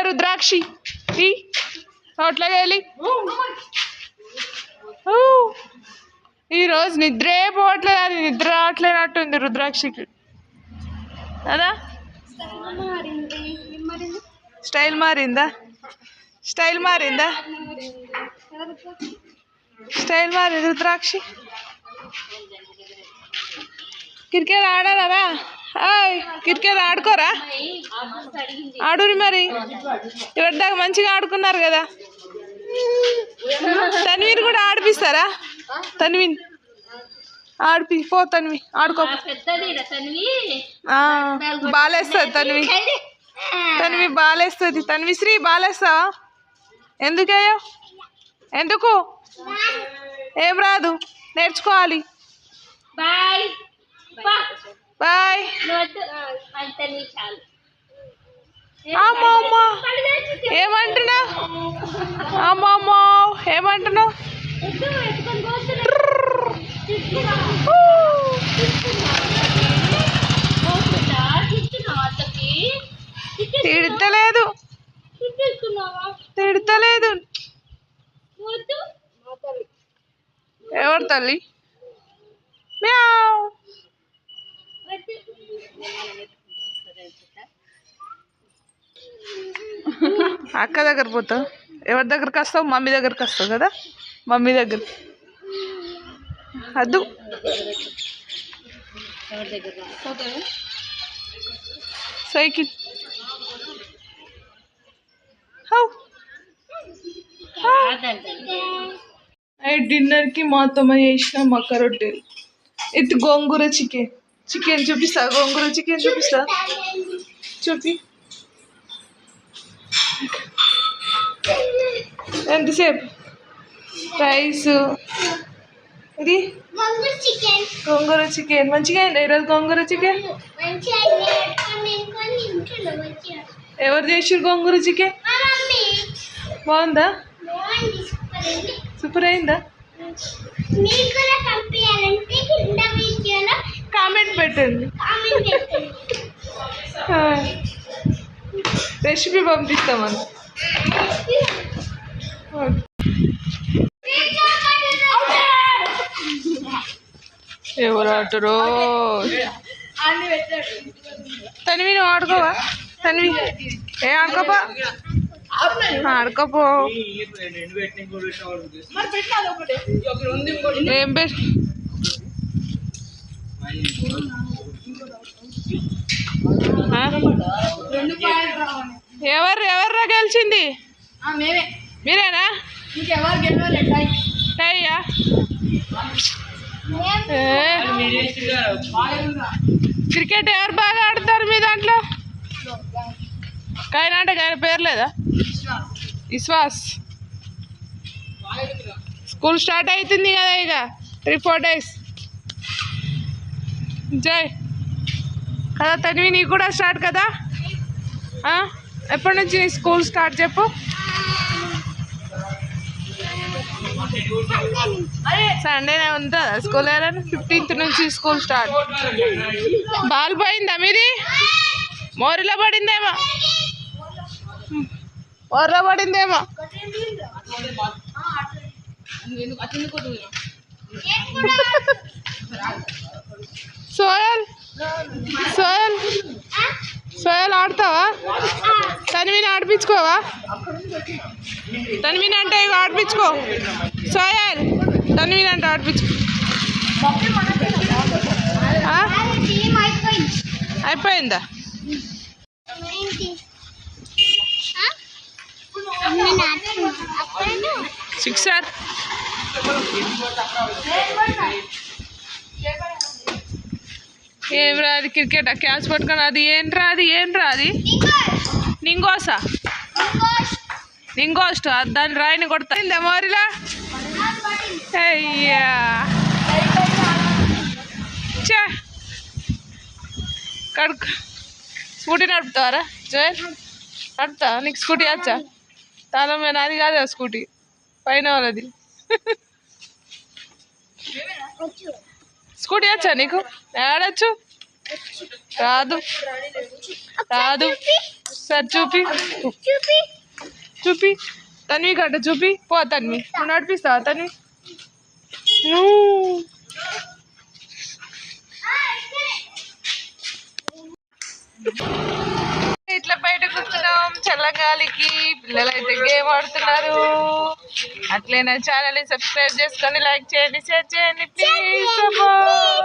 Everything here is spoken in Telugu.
రుద్రాక్షి నోట్లోకి వెళ్ళి ఈరోజు నిద్రే పోవట్లేదు, అది నిద్ర రావట్లేనట్టుంది రుద్రాక్షికి కదా. స్టైల్ మారిందా? స్టైల్ మారిందా? స్టైల్ మారింది రుద్రాక్షి. క్రికెట్ ఆడారా? క్రికెట్ ఆడుకోరా? ఆడురి మరి. ఎవరిదాకా మంచిగా ఆడుకున్నారు కదా. తన్విని కూడా ఆడిపిస్తారా? తన్విని పో తన్వి ఆడుకో. బాలేస్తుంది తన్వి బాలేస్తుంది. తన్విశ్రీ బాలేస్తావా? ఎందుకయ్యో? ఎందుకు? ఏం రాదు, నేర్చుకోవాలి. Bye bye. అమ్మమ్మ ఏమంటున్నావు? అమ్మమ్మ ఏమంటున్నావు? తిడతలేదు తిడతలేదు. ఎవరు తల్లి? అక్క దగ్గర పోతావు. ఎవరి దగ్గరికి వస్తావు? మమ్మీ దగ్గరికి వస్తావు కదా. మమ్మీ దగ్గర అద్దు. సైకిల్ డిన్నర్కి మా అత్తమ్మ చేసిన మక్క రొట్టెలు. ఇది గోంగూర చికెన్ చూపిస్తా. గోంగూర చికెన్ చూపిస్తా. చూపి. ఎంతసేపు? రైస్. ఇది గోంగూర చికెన్. మంచిగా అయిందా ఈరోజు గోంగూర చికెన్? ఎవరు చేసారు గోంగూర చికెన్? బాగుందా? సూపర్ అయిందా? కామెంట్ పెట్టండి. రెసిపీ పంపిస్తామని. ఎవరు ఆడతారో? తన్వి నువ్వు ఆడుకోవా? తన్వి ఏ ఆడుకోపా? ఆడుకోపో. ఏం బెస్ట్? ఎవర్రా గెలిచింది? మీరేనా? టైయా? క్రికెట్ ఎవరు బాగా ఆడతారు మీ దాంట్లో? కైనా అంటే కైనా పేరు లేదా? విశ్వాస్. స్కూల్ స్టార్ట్ అవుతుంది కదా, ఇక 3-4 days. జై కదా తన్వి, నీకు కూడా స్టార్ట్ కదా. ఎప్పటి నుంచి నీ స్కూల్ స్టార్ట్ చెప్పు. సండేనే ఉంటుందా స్కూల్? 15th నుంచి స్కూల్ స్టార్ట్. బాల్ పోయిందా మీది? మోరిలో పడిందేమో. సోయల్ ఆడతావా? తన్విని ఆడిపించుకోవా? తన్విని అంటే ఇక ఆడిపించుకో. సోయల్ తన్విని అంటే ఆడిపించుకో. అయిపోయిందా? 6 ఏం రాదు క్రికెట్. క్యాచ్ పట్టుకొని అది ఏం రాది నింగోస్ట్ దాన్ని రాయిని కొడతా మోరిలా. అయ్యా కడుకు. స్కూటీ నడుపుతావారా జోయల్? నడుపుతావా? నీకు స్కూటీ వచ్చా? తాళం నాది కాదు ఆ స్కూటీ, పైన వాళ్ళది. స్కూటీ వచ్చా నీకు? ఆడచ్చు. రాదు రాదు సార్ చూపి చూపి తన్వి గడ్డ చూపి పో తన్వి నువ్వు నడిపిస్తావా తన్వి నువ్వు ఇట్లా బయట కూర్చున్నాం చల్లగాలికి పిల్లలైతే గేమ్ ఆడుతున్నారు అట్లే నా ఛానల్ ని సబ్స్క్రైబ్ చేసుకొని లైక్ చేయండి షేర్ చేయండి ప్లీజ్ సపోర్ట్